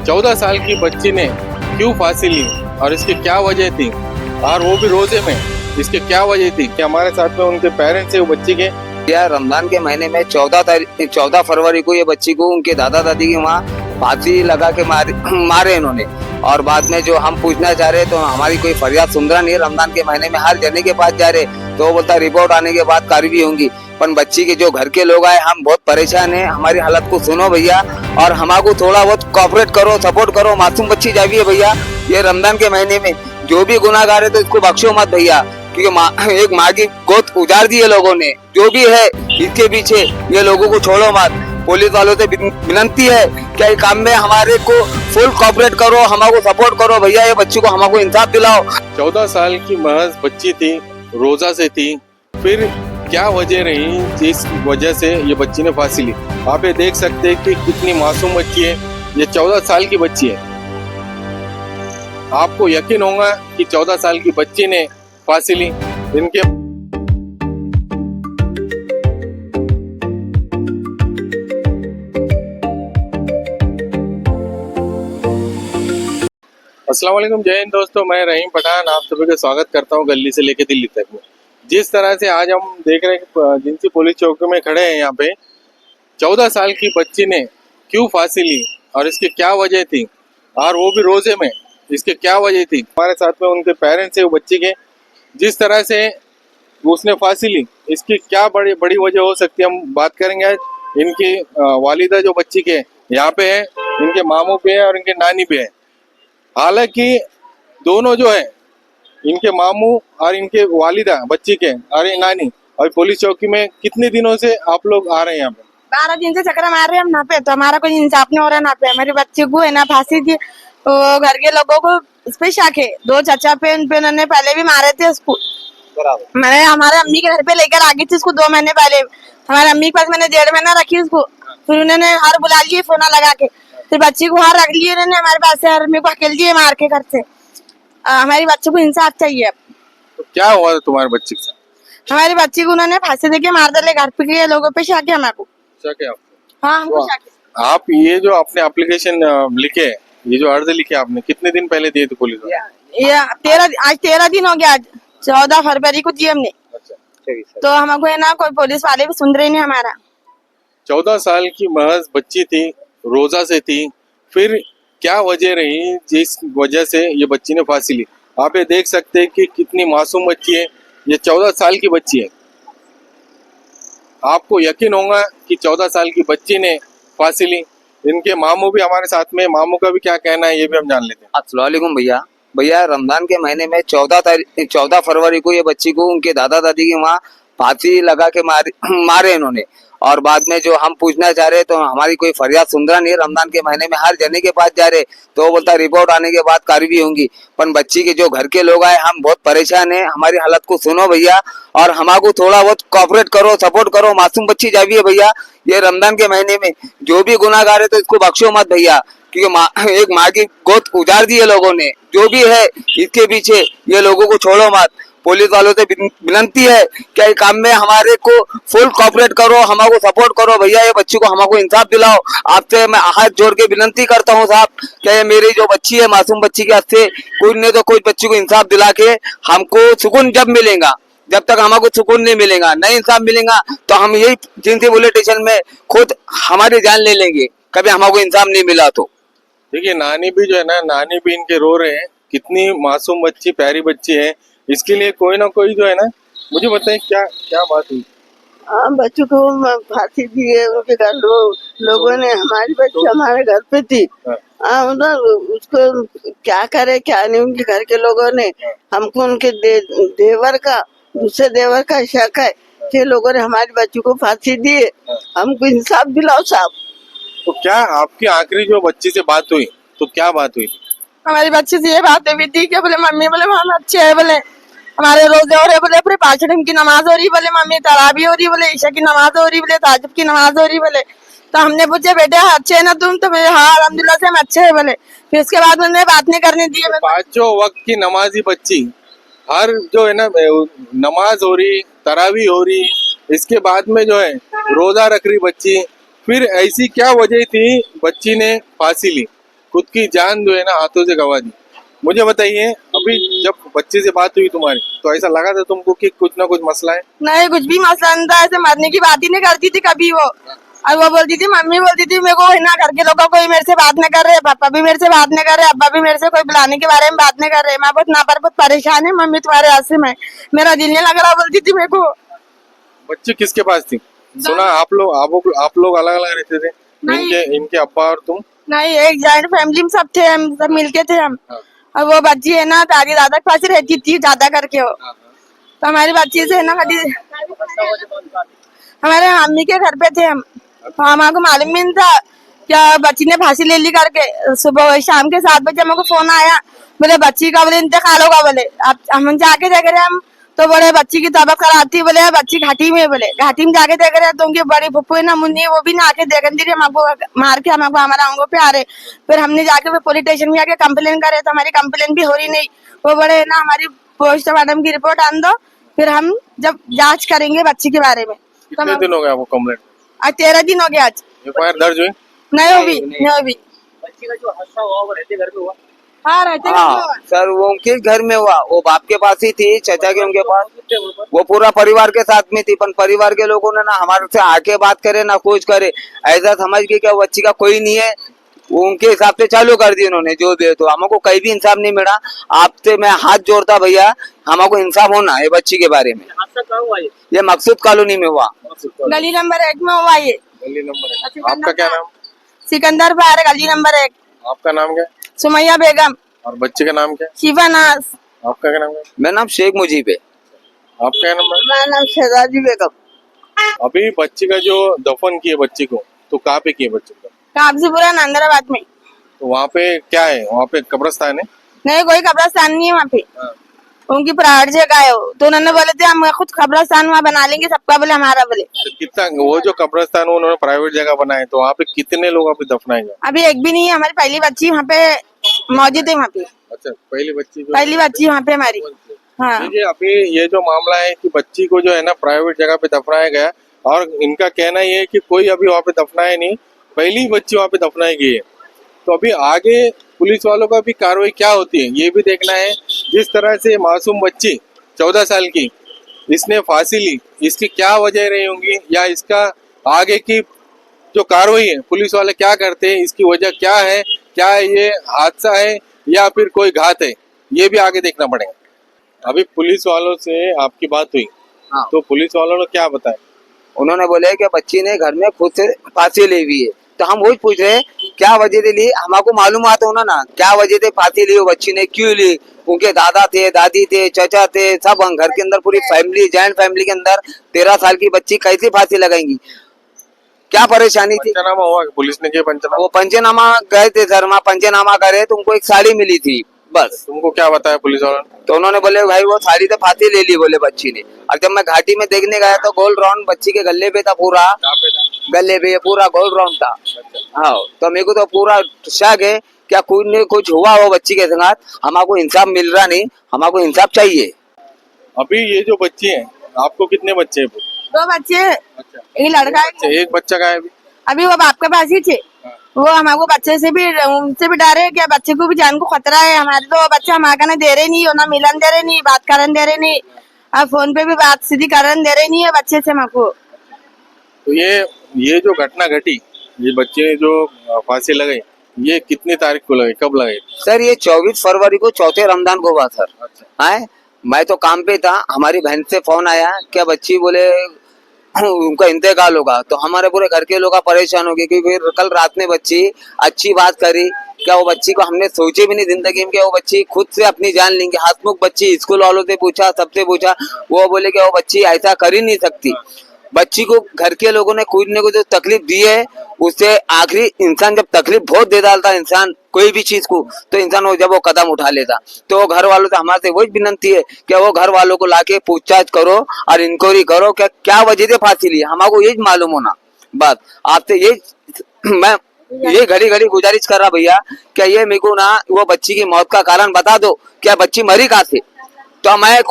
14 साल की बच्ची ने क्यों फांसी ली और इसकी क्या वजह थी, और वो भी रोजे में, इसकी क्या वजह थी कि हमारे साथ में उनके पेरेंट्स है वो बच्ची के। यह रमजान के महीने में 14 फरवरी को ये बच्ची को उनके दादा दादी के वहाँ फांसी लगा के मारे इन्होंने। और बाद में जो हम पूछना चाह रहे तो हमारी कोई फरियाद सुन रहा नहीं। रमजान के महीने में हर जने के पास जा रहे तो वो बोलता रिपोर्ट आने के बाद कार्रवाई होंगी, पर बच्ची के जो घर के लोग आए हम बहुत परेशान हैं। हमारी हालत को सुनो भैया और हमारे थोड़ा बहुत कोऑपरेट करो, सपोर्ट करो। मासूम बच्ची जावी है भैया, ये रमजान के महीने में जो भी गुनाहगार है तो इसको बख्शो मत भैया, क्योंकि एक माँ की गोद उजाड़ दी है लोगों ने। जो भी है इसके पीछे ये लोगों को छोड़ो मत। पुलिस वालों से विनती है कि ये काम में हमारे को फुल कोऑपरेट करो, हमारे को सपोर्ट करो भैया, ये बच्ची को हमारे को इंसाफ दिलाओ। 14 साल की महज बच्ची थी, रोजा से थी, फिर क्या वजह रही जिस वजह से ये बच्ची ने फांसी ली। आप ये देख सकते हैं कि कितनी मासूम बच्ची है, ये 14 साल की बच्ची है। आपको यकीन होगा कि 14 साल की बच्ची ने फांसी ली। इनके अस्सलाम वालेकुम, जय हिंद दोस्तों, मैं रहीम पठान आप सभी का स्वागत करता हूं गली से लेकर दिल्ली तक में। जिस तरह से आज हम देख रहे हैं कि जिनसी पुलिस चौकी में खड़े हैं, यहाँ पे 14 साल की बच्ची ने क्यों फांसी ली और इसकी क्या वजह थी, और वो भी रोजे में, इसकी क्या वजह थी। हमारे साथ में उनके पेरेंट्स है वो बच्ची के। जिस तरह से उसने फांसी ली इसकी क्या बड़ी वजह हो सकती है, हम बात करेंगे आज। इनकी वालिदा जो बच्ची के यहाँ पे है, इनके मामू पे है और इनके नानी पे है। हालांकि दोनों जो है, इनके मामू और इनके वालिदा बच्ची के और नानी, और पुलिस चौकी में कितने दिनों से आप लोग आ रहे हैं यहाँ पे? 12 दिन से चक्कर मार रहे हैं हम यहाँ पे, तो हमारा कोई इंसाफ नहीं हो रहा है यहाँ पे। हमारे बच्चे को है ना फांसी दी, तो घर के लोगों को इस पे शक है। 2 चाचा पे उन्होंने पहले भी मारे थे उसको। मैंने हमारे अम्मी के घर पे लेकर आ गई थी उसको 2 महीने पहले। हमारे अम्मी के पास मैंने 1.5 महीना रखी उसको, फिर उन्होंने हार बुला लिए फोना लगा के, फिर बच्ची को हार रख लिए उन्होंने हमारे पास से। हर मेरे को अकेल दिए मार के घर से। हमारी बच्चे को इंसाफ चाहिए। तो क्या हुआ था तुम्हारे बच्चे के साथ? हमारी बच्ची को उन्होंने फांसी देके मार डाले। घर पे के लोगों पे शक है हमारे को। शक है आपको? हाँ, हमको शक है। आप ये जो आपने एप्लीकेशन लिखे, ये जो अर्ज लिखे आपने, कितने दिन पहले दिए थे पुलिस वाले? ये आज 13 दिन हो गया। आज 14 फरवरी को दिए हमने। अच्छा, तो हमको है ना कोई पुलिस वाले भी सुन रहे नहीं हमारा। 14 साल की महज बच्ची थी, रोजा से थी, फिर क्या वजह रही जिस वजह से ये बच्ची ने फांसी ली। आप ये देख सकते हैं कि कितनी मासूम बच्ची है, ये 14 साल की बच्ची है। आपको यकीन होगा कि 14 साल की बच्ची ने फांसी ली। इनके मामू भी हमारे साथ में, मामू का भी क्या कहना है ये भी हम जान लेते हैं। अस्सलाम वालेकुम भैया, रमजान के महीने में 14 फरवरी को ये बच्ची को उनके दादा दादी के वहाँ फांसी लगा के मारे इन्होंने। और बाद में जो हम पूछना चाह रहे तो हमारी कोई फरियाद सुन रहा नहीं। रमजान के महीने में हर जने के पास जा रहे तो वो बोलता रिपोर्ट आने के बाद कार्रवाई होंगी, पर बच्ची के जो घर के लोग आए हम बहुत परेशान हैं। हमारी हालत को सुनो भैया और हमारे थोड़ा बहुत कोऑपरेट करो, सपोर्ट करो। मासूम बच्ची जावी है भैया, ये रमजान के महीने में जो भी गुनाहगार है तो इसको बख्शो मत भैया, क्योंकि एक माँ की गोद उजाड़ दी है लोगों ने। जो भी है इसके पीछे ये लोगों को छोड़ो मत। पुलिस वालों से विनती है कि ये काम में हमारे को फुल कोऑपरेट करो, हमारे को सपोर्ट करो भैया, ये बच्ची को हमारे को इंसाफ दिलाओ। आपसे मैं हाथ जोड़ के विनती करता हूँ साहब कि ये मेरी जो बच्ची है, मासूम बच्ची के हाथ से कोई नहीं तो कोई बच्ची को इंसाफ दिला के हमको सुकून जब मिलेगा। जब तक हमारे को सुकून नहीं मिलेगा, नहीं इंसाफ मिलेगा, तो हम यही जिनसी पुलिस स्टेशन में खुद हमारी जान ले लेंगे, कभी हमारे को इंसाफ नहीं मिला तो। देखिए, नानी भी जो है ना, नानी भी इनके रो रहे हैं। कितनी मासूम बच्ची, प्यारी बच्ची है, इसके लिए कोई ना कोई जो है ना, मुझे बताएं क्या क्या बात हुई। बच्चों को फांसी दी है उनके घर लोगों ने। हमारी बच्ची हमारे घर पे थी। मतलब उसको क्या करे क्या नहीं, उनके घर के लोगों ने हमको उनके देवर का, दूसरे देवर का शक है कि लोगों ने हमारी बच्ची को फांसी दी है। हमको इंसाफ दिलाओ साहब। तो क्या आपकी आखिरी जो बच्ची से बात हुई, तो क्या बात हुई? हमारी बच्ची से ये बात हुई थी कि बोले मम्मी, बोले हम अच्छे है, बोले हमारे रोजे हो रहे, बोले पूरे 5 टाइम की नमाज हो रही, बोले मम्मी तरावी हो रही, बोले ईशा की नमाज हो रही, बोले ताजुब की नमाज हो रही, बोले। तो हमने पूछे बेटे अच्छे है ना तुम? तो हाँ अल्हम्दुलिल्लाह से हम अच्छे है, बोले। फिर उसके बाद उन्होंने बात नहीं करने दी। 5 वक्त की नमाजी बच्ची, हर जो है ना नमाज हो रही, तरावी हो रही, इसके बाद में जो है रोजा रख रही बच्ची, फिर ऐसी क्या वजह थी बच्ची ने फांसी ली? खुद की जान जो है ना हाथों से गंवा दी। मुझे बताइए, अभी जब बच्चे से बात हुई तुम्हारी तो ऐसा लगा था तुमको कि कुछ ना कुछ मसला है? नहीं, कुछ भी मसला नहीं था, ऐसे मरने की बात ही नहीं करती थी कभी वो। और वो बोलती थी, मम्मी बोलती थी मेरे को है ना, घर के लोगों कोई मेरे से बात नहीं कर रहे, पापा भी मेरे से बात नहीं कर रहे, अब्बा भी मेरे से कोई बुलाने के बारे में बात नहीं कर रहे, मैं बहुत परेशान है मम्मी तुम्हारे हाथ से, मैं मेरा दिल नहीं लग रहा, बोलती थी मेरे को। बच्चे किसके पास थी? सुना आप लोग अलग अलग रहते थे, नहीं। इनके अब्बा और तुम? नहीं, एक जॉइंट फैमिली में सब थे, हम सब मिलके थे हम। हाँ। और वो बच्ची है ना दादी दादा के पास ही रहती थी ज्यादा करके वो। तो हमारी बच्ची से है ना कभी हमारे मम्मी के घर पे थे हम, तो हमारे को मालूम भी नहीं था क्या बच्ची ने फांसी ले ली करके। सुबह शाम के 7 बजे हमको फोन आया, बोले बच्ची का बोले इंतकाल होगा, बोले अब हम जाके देख रहे हम तो बोले बच्ची की तबीयत खराब थी, बोले बच्ची घाटी में, बोले घाटी में जाके देख रहे हैं तो उनकी बड़ी फुप्पू है ना मुन्नी, वो भी ना आके देख रही हमको मार के हमको हमारे अंगों पे आ रहे। फिर हमने जाके पुलिस स्टेशन में जाके कंप्लेन करे तो हमारी कंप्लेन भी हो रही नहीं। वो बोले ना हमारी पोस्टमार्टम की रिपोर्ट आन दो, फिर हम जब जांच करेंगे बच्ची के बारे में। कितने दिन हो गए आपको कंप्लेंट? आज 13 दिन हो गया। आज एफआईआर दर्ज हुई? नहीं होगी। बच्ची का जो हादसा हुआ वो रहते घर में हुआ? हाँ रहते हाँ सर, वो उनके घर में हुआ, वो बाप के पास ही थी, चाचा के उनके पास, वो पूरा परिवार के साथ में थी। पर परिवार के लोगों ने ना हमारे से आके बात करे ना कुछ करे, ऐसा समझ के क्या बच्ची का कोई नहीं है, वो उनके हिसाब से चालू कर दी उन्होंने जो दे। तो हमको कहीं भी इंसाफ नहीं मिला। आपसे मैं हाथ जोड़ता भैया, हमको इंसाफ होना है बच्ची के बारे में। हादसा कहाँ हुआ ये मकसूद कॉलोनी में हुआ, गली नंबर 1 में हुआ ये। गली नंबर 1। आपका क्या नाम? सिकंदर पार, गली नंबर 1। आपका नाम क्या? सुमैया बेगम। और बच्चे का नाम क्या? शिफा नाज। आपका क्या नाम है? मेरा नाम शेख मुजीब है। आपका क्या नाम है? मेरा नाम शहजादी बेगम। अभी बच्ची का जो दफन किए बच्ची को, तो कहाँ पे किए बच्चे को? काबजीपुरा नांदराबाद में। तो वहाँ पे क्या है? वहाँ पे कब्रिस्तान है? नहीं, कोई कब्रिस्तान नहीं है वहाँ पे, हाँ। उनकी प्राइवेट जगह है वो। तो उन्होंने बोले थे हम खुद कब्रिस्तान वहाँ बना लेंगे, सबका बोले हमारा बोले। तो कितना वो जो कब्रिस्तान उन्होंने प्राइवेट जगह बनाए, तो वहाँ पे कितने लोग अभी दफनाएंगे? अभी एक भी नहीं है, हमारी पहली बच्ची वहाँ पे मौजूद है वहाँ पे, अच्छा, पहली बच्ची पहली बच्ची वहाँ पे हमारी। हाँ देखिए, अभी ये जो मामला है कि बच्ची को जो है ना प्राइवेट जगह पे दफनाया गया, और इनका कहना ये है कि कोई अभी वहाँ पे दफनाया नहीं, पहली बच्ची वहाँ पे दफनाई गई है। तो अभी आगे पुलिस वालों का भी कार्रवाई क्या होती है ये भी देखना है। जिस तरह से मासूम बच्ची 14 साल की, इसने फांसी ली, इसकी क्या वजह रही होंगी, या इसका आगे की जो कार्रवाई है पुलिस वाले क्या करते हैं, इसकी वजह क्या है, क्या ये हादसा है या फिर कोई घात है, ये भी आगे देखना पड़ेगा। अभी पुलिस वालों से आपकी बात हुई, हाँ। तो पुलिस वालों ने क्या बताया? उन्होंने बोले कि बच्ची ने घर में खुद से फांसी ली हुई है। तो हम वही पूछ रहे हैं क्या वजह से ली, हमको मालूम आता हो ना क्या वजह से फांसी ली, वो बच्ची ने क्यों ली। उनके दादा थे, दादी थे, चाचा थे, सब घर के अंदर पूरी फैमिली, जॉइंट फैमिली के अंदर 13 साल की बच्ची कैसे फांसी लगाएंगी, क्या परेशानी थी। पंचनामा हुआ? पुलिस ने किया पंचनामा? वो पंचनामा गए थे सर, वहाँ पंचनामा करे तो उनको एक साड़ी मिली थी बस। तुमको क्या बताया पुलिस वालों ने? तो उन्होंने बोले भाई वो साड़ी तो फांसी ले ली बोले बच्ची ने। और जब मैं घाटी में देखने गया तो गोल राउंड बच्ची के गले पे था, पूरा कहाँ पे था? गले पे पूरा गोल राउंड था। हाँ, तो मेरे को तो पूरा शक है क्या कुछ ने कुछ हुआ वो बच्ची के साथ, हमको इंसाफ मिल रहा नहीं, हमको इंसाफ चाहिए। अभी ये जो बच्ची है, आपको कितने बच्चे हैं? 2 बच्चे, अच्छा, एक लड़का है। अच्छा, एक बच्चा का है अभी? अभी वो बाप के पास ही थे। वो हमको बच्चे से भी, उनसे भी डरे क्या, बच्चे को भी जान को खतरा है। हमारे तो बच्चे हमारे ना दे रहे नहीं, ना मिलन दे रहे नहीं, बात करन दे रहे नहीं, और फोन पे भी बात सीधी करन दे रहे नहीं है बच्चे से हमको। तो ये जो घटना घटी, ये बच्चे ने जो फांसी लगाई, ये कितनी तारीख को लगाई, कब लगाई? सर ये 24 फरवरी को चौथे रमजान को हुआ सर। अच्छा। है, मैं तो काम पे था, हमारी बहन से फोन आया क्या बच्ची बोले उनका इंतकाल होगा। तो हमारे पूरे घर के लोग परेशान हो गए क्योंकि कल रात में बच्ची अच्छी बात करी, क्या वो बच्ची को हमने सोचे भी नहीं जिंदगी में कि वो बच्ची खुद से अपनी जान लेंगे। हंसमुख बच्ची, स्कूल वालों से पूछा, सबसे पूछा, वो बोले कि वो बच्ची ऐसा कर ही नहीं सकती। बच्ची को घर के लोगों ने कुछ न कुछ जो तकलीफ दी है, उससे आखिरी इंसान जब तकलीफ बहुत दे डालता इंसान कोई भी चीज को, तो इंसान वो जब वो कदम उठा लेता। तो वो घर वालों से हमारे वही विनती है कि वो घर वालों को लाके पूछताछ करो और इंक्वायरी करो कि क्या वजह से फांसी ली, हमको ये मालूम होना। बस आपसे ये मैं ये घड़ी घड़ी गुजारिश कर रहा भैया, क्या ये मेरे को ना वो बच्ची की मौत का कारण बता दो, क्या बच्ची मरी कहाँ से। तो मैं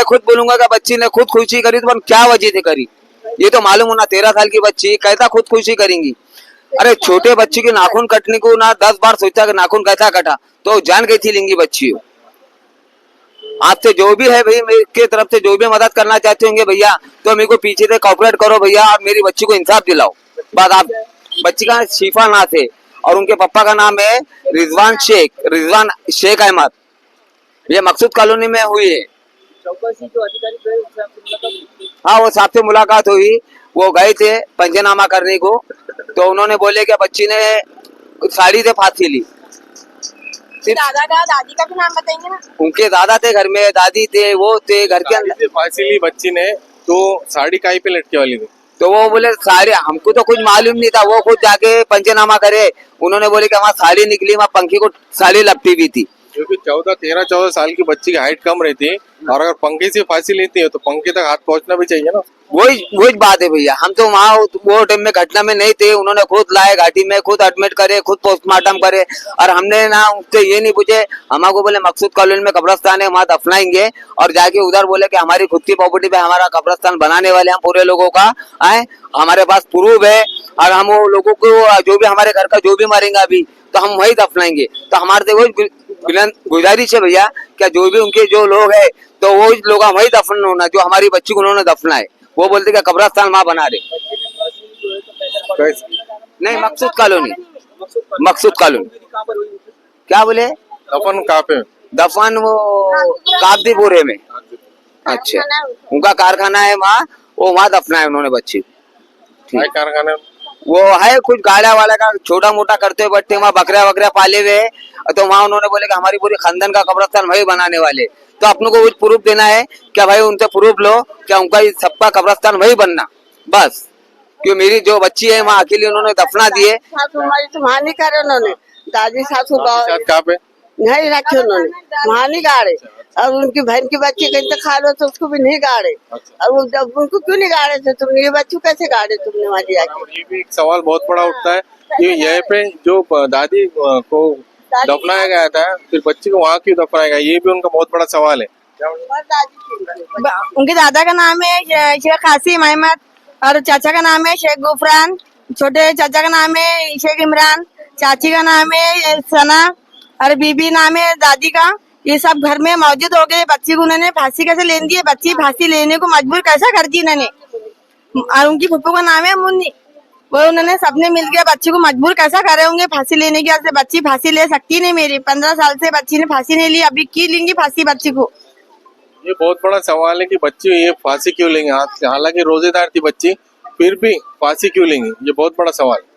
खुद बोलूंगा कि बच्ची ने खुद खुशी करी, तो क्या वजह से करी ये तो मालूम होना। 13 साल की बच्ची कैसा खुद खुशी करेंगी। अरे छोटे बच्चे के नाखून कटने को ना 10 बार सोचा कि नाखून कैसा कटा, तो जान गई थी लेंगी बच्ची हो। आपसे जो भी है भाई, मेरी के तरफ से जो भी मदद करना चाहते होंगे भैया, तो मेरे को पीछे से कॉपरेट करो भैया, और मेरी बच्ची को इंसाफ दिलाओ। बात आप, बच्ची का शिफा नाथ है और उनके पापा का नाम है रिजवान शेख अहमद। ये मकसूद कॉलोनी में हुई है। चौकसी जो अधिकारी थे उनसे आपकी मुलाकात हुई? हाँ, वो साहब से मुलाकात हुई, वो गए थे पंचनामा करने को, तो उन्होंने बोले कि बच्ची ने साड़ी से फांसी ली। दादा का दादी का भी नाम बताएंगे ना। उनके दादा थे घर में, दादी थे, वो थे घर के अंदर। फांसी ली बच्ची ने, तो साड़ी काई पे लटके वाली थी? तो वो बोले साड़ी, हमको तो कुछ मालूम नहीं था, वो खुद जाके पंचनामा करे, उन्होंने बोले कि वहाँ साड़ी निकली, वहाँ पंखी को साड़ी लपटी हुई थी। क्योंकि 13-14 साल की बच्ची की हाइट कम रहती है, और अगर पंखे से फांसी लेती है तो पंखे तक हाथ पहुंचना भी चाहिए ना। वही बात है भैया, हम तो वहाँ वो टाइम में घटना में नहीं थे, उन्होंने खुद लाए घाटी में, खुद एडमिट करे, खुद पोस्टमार्टम करे, और हमने ना उनसे ये नहीं पूछे। हमको बोले मकसूद कॉलोनी में कब्रस्तान है, वहाँ दफनाएंगे, और जाके उधर बोले कि हमारी खुद की प्रॉपर्टी पे हमारा कब्रस्तान बनाने वाले हम पूरे लोगों का आए, हमारे पास प्रूफ है, और हम वो लोगों को जो भी हमारे घर का जो भी मरेंगे अभी, तो हम वही दफनाएंगे। तो हमारे से वही गुजारिश है भैया, क्या जो भी उनके जो लोग है, तो वो लोग वही दफन होना जो हमारी बच्ची को उन्होंने दफना है। वो बोलते कि कब्रस्तान वहाँ बना रहे। नहीं, मकसूद कॉलोनी, मकसूद कॉलोनी। कहाँ पर हुई? क्या बोले? दफन कहाँ पे? दफन वो काबदीपुरे में। अच्छा, उनका कारखाना है वहाँ, वो वहाँ दफना है उन्होंने बच्ची। काय कारखाना? वो है कुछ गाड़ा वाला का, छोटा मोटा करते हुए बट्टे, वहाँ बकरिया पाले हुए है, तो वहाँ उन्होंने बोले कि हमारी पूरी खानदान का कब्रस्तान वही बनाने वाले। तो अपने को कुछ प्रूफ देना है क्या भाई, उनसे प्रूफ लो क्या उनका सबका कब्रस्तान वही बनना, बस। क्यों मेरी जो बच्ची है वहाँ अकेले उन्होंने दफना दिए। सासू हमारी तो वहाँ नहीं करे उन्होंने, दादी सासू कहाँ पे? नहीं रखे उन्होंने, वहाँ नहीं गाड़े। और उनकी बहन की बच्ची कहीं तो खा लो तो उसको भी नहीं गाड़े। और वो जब उनको क्यों नहीं गाड़े थे तुमने, ये बच्चों कैसे गाड़े तुमने वहाँ जाके? ये भी एक सवाल बहुत बड़ा उठता है कि यहाँ पे जो दादी को दफनाया गया था, फिर बच्ची को वहाँ क्यों दफनाया गया, ये भी उनका बहुत बड़ा सवाल है। उनके दादा का नाम है शेख कासिम अहमद, और चाचा का नाम है शेख गुफरान, छोटे चाचा का नाम है शेख इमरान, चाची का नाम है सना, और बीबी नाम है दादी का। ये सब घर में मौजूद हो गए। बच्ची को उन्होंने फांसी कैसे लेने दी, बच्ची फांसी लेने को मजबूर कैसा कर दी इन्होंने। और उनकी फुप्पू का नाम है मुन्नी, वो उन्होंने सबने मिलकर बच्ची को मजबूर कैसा करे होंगे फांसी लेने की। ऐसे बच्ची फांसी ले सकती नहीं, मेरी 15 साल से बच्ची ने फांसी नहीं ली, अभी की लेंगी फांसी बच्ची को? ये बहुत बड़ा सवाल है कि बच्ची ये फांसी क्यों लेंगे, हालांकि रोजेदार थी बच्ची, फिर भी फांसी क्यों लेंगे, ये बहुत बड़ा सवाल है।